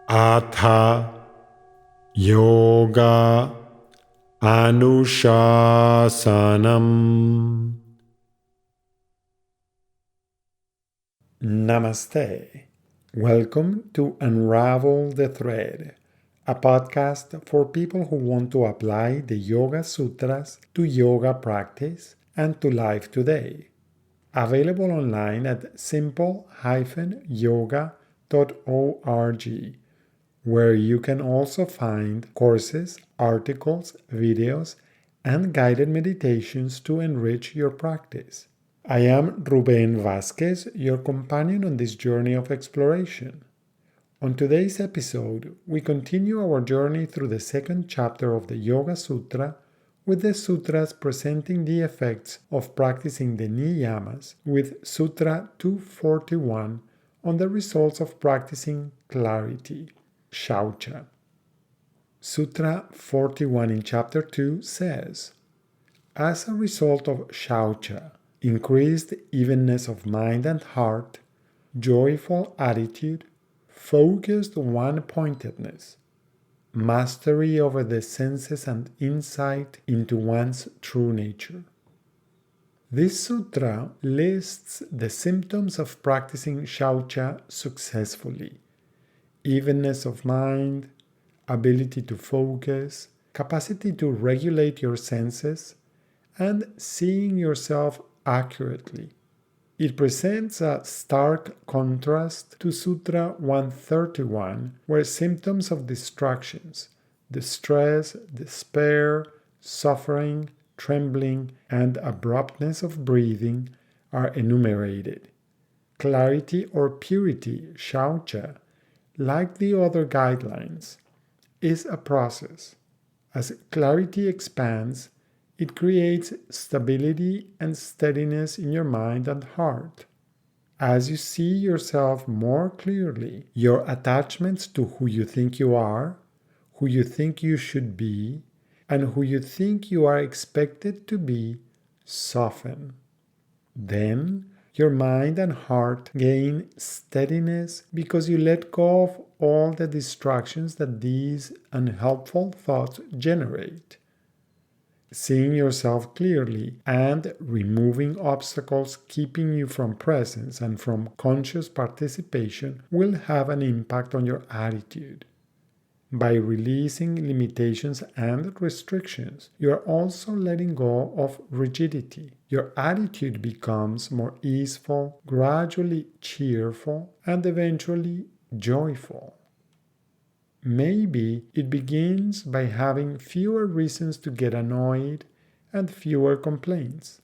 Atha Yoga Anushasanam. Namaste. Welcome to Unravel the Thread, a podcast for people who want to apply the Yoga Sutras to yoga practice and to life today. Available online at simple-yoga.org, where you can also find courses, articles, videos, and guided meditations to enrich your practice. I am Ruben Vasquez, your companion on this journey of exploration. On today's episode, we continue our journey through the second chapter of the Yoga Sutra, with the sutras presenting the effects of practicing the niyamas, with Sutra 241 on the results of practicing clarity, shaucha. Sutra 41 in Chapter 2 says, as a result of shaucha, increased evenness of mind and heart, joyful attitude, focused one-pointedness, mastery over the senses and insight into one's true nature. This sutra lists the symptoms of practicing shaucha successfully: evenness of mind, ability to focus, capacity to regulate your senses, and seeing yourself accurately. It presents a stark contrast to Sutra 131, where symptoms of distractions, distress, despair, suffering, trembling, and abruptness of breathing are enumerated. Clarity or purity, shaucha, like the other guidelines, is a process. As clarity expands, it creates stability and steadiness in your mind and heart. As you see yourself more clearly, your attachments to who you think you are, who you think you should be, and who you think you are expected to be soften. Then your mind and heart gain steadiness because you let go of all the distractions that these unhelpful thoughts generate. Seeing yourself clearly and removing obstacles keeping you from presence and from conscious participation will have an impact on your attitude. By releasing limitations and restrictions, you are also letting go of rigidity. Your attitude becomes more easeful, gradually cheerful, and eventually joyful. Maybe it begins by having fewer reasons to get annoyed and fewer complaints.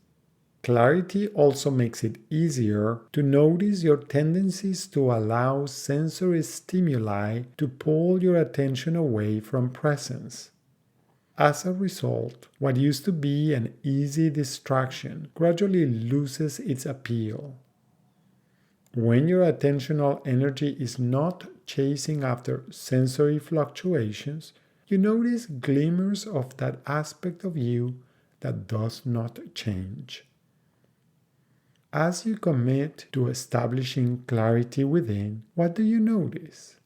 Clarity also makes it easier to notice your tendencies to allow sensory stimuli to pull your attention away from presence. As a result, what used to be an easy distraction gradually loses its appeal. When your attentional energy is not chasing after sensory fluctuations, you notice glimmers of that aspect of you that does not change. As you commit to establishing clarity within, what do you notice?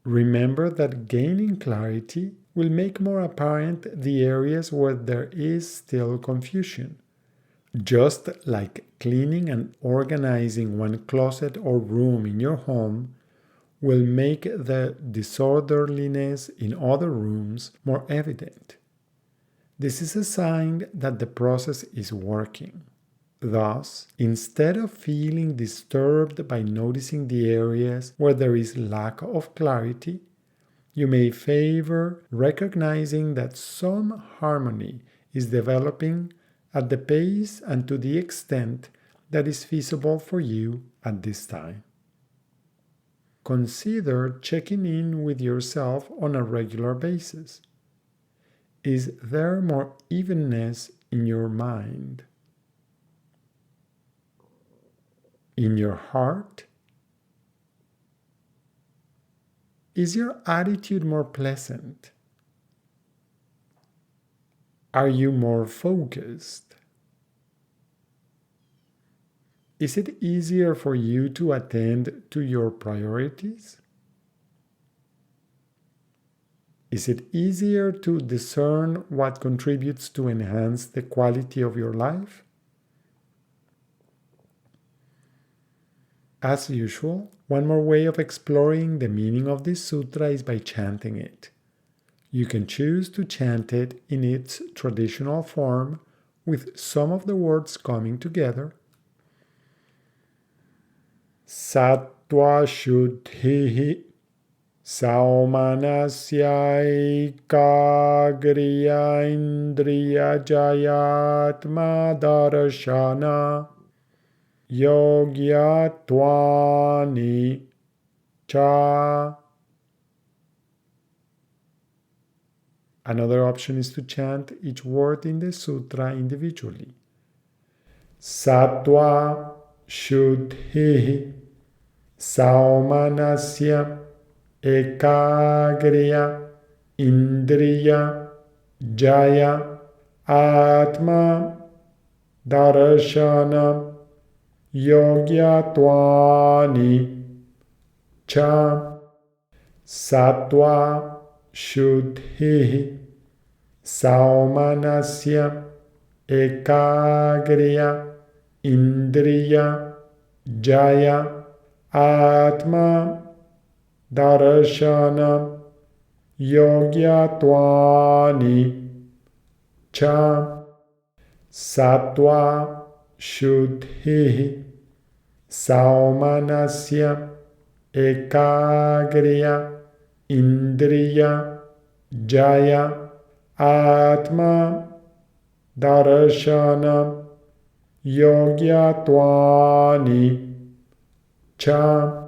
Remember that gaining clarity will make more apparent the areas where there is still confusion. Just like cleaning and organizing one closet or room in your home will make the disorderliness in other rooms more evident. This is a sign that the process is working. Thus, instead of feeling disturbed by noticing the areas where there is lack of clarity, you may favor recognizing that some harmony is developing at the pace and to the extent that is feasible for you at this time. Consider checking in with yourself on a regular basis. Is there more evenness in your mind? In your heart? Is your attitude more pleasant? Are you more focused? Is it easier for you to attend to your priorities? Is it easier to discern what contributes to enhance the quality of your life? As usual, one more way of exploring the meaning of this sutra is by chanting it. You can choose to chant it in its traditional form with some of the words coming together. Sattva shuddhihi saumanasya ekagriya indriya jayatma darashana yogyatwani cha. Another option is to chant each word in the sutra individually. Sattva shuddhihi saumanasya ekagriya indriya jaya atma darashana yogyatwani cha. Sattva shuddhihi saumanasya ekagriya indriya jaya atma darashana yogyatwani cha. Sattva shuddhihi saumanasya ekagriya indriya jaya atma darashana yogyatwani cha.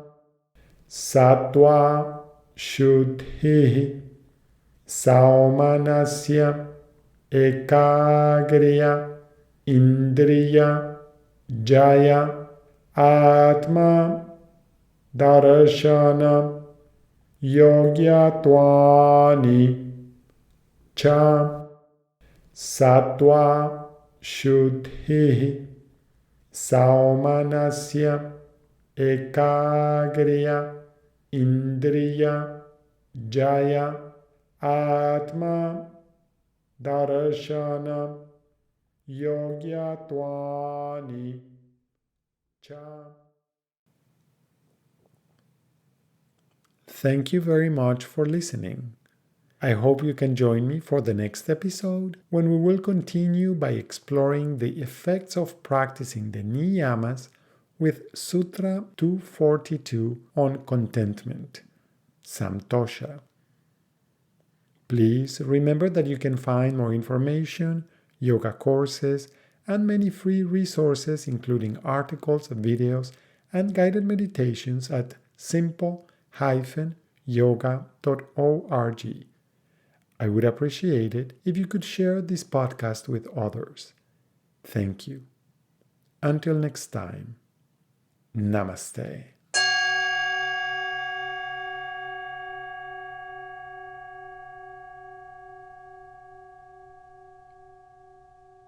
Sattva shuddhihi saumanasya ekagriya indriya jaya atma darashana yogyatwani cha. Sattva shuddhihi saumanasya ekagriya indriya jaya atma darashana yogyatwani cha. Thank you very much for listening. I hope you can join me for the next episode when we will continue by exploring the effects of practicing the niyamas with Sutra 242 on contentment, Santosha. Please remember that you can find more information, yoga courses, and many free resources including articles, videos, and guided meditations at simple-yoga.org. I would appreciate it if you could share this podcast with others. Thank you. Until next time, Namaste.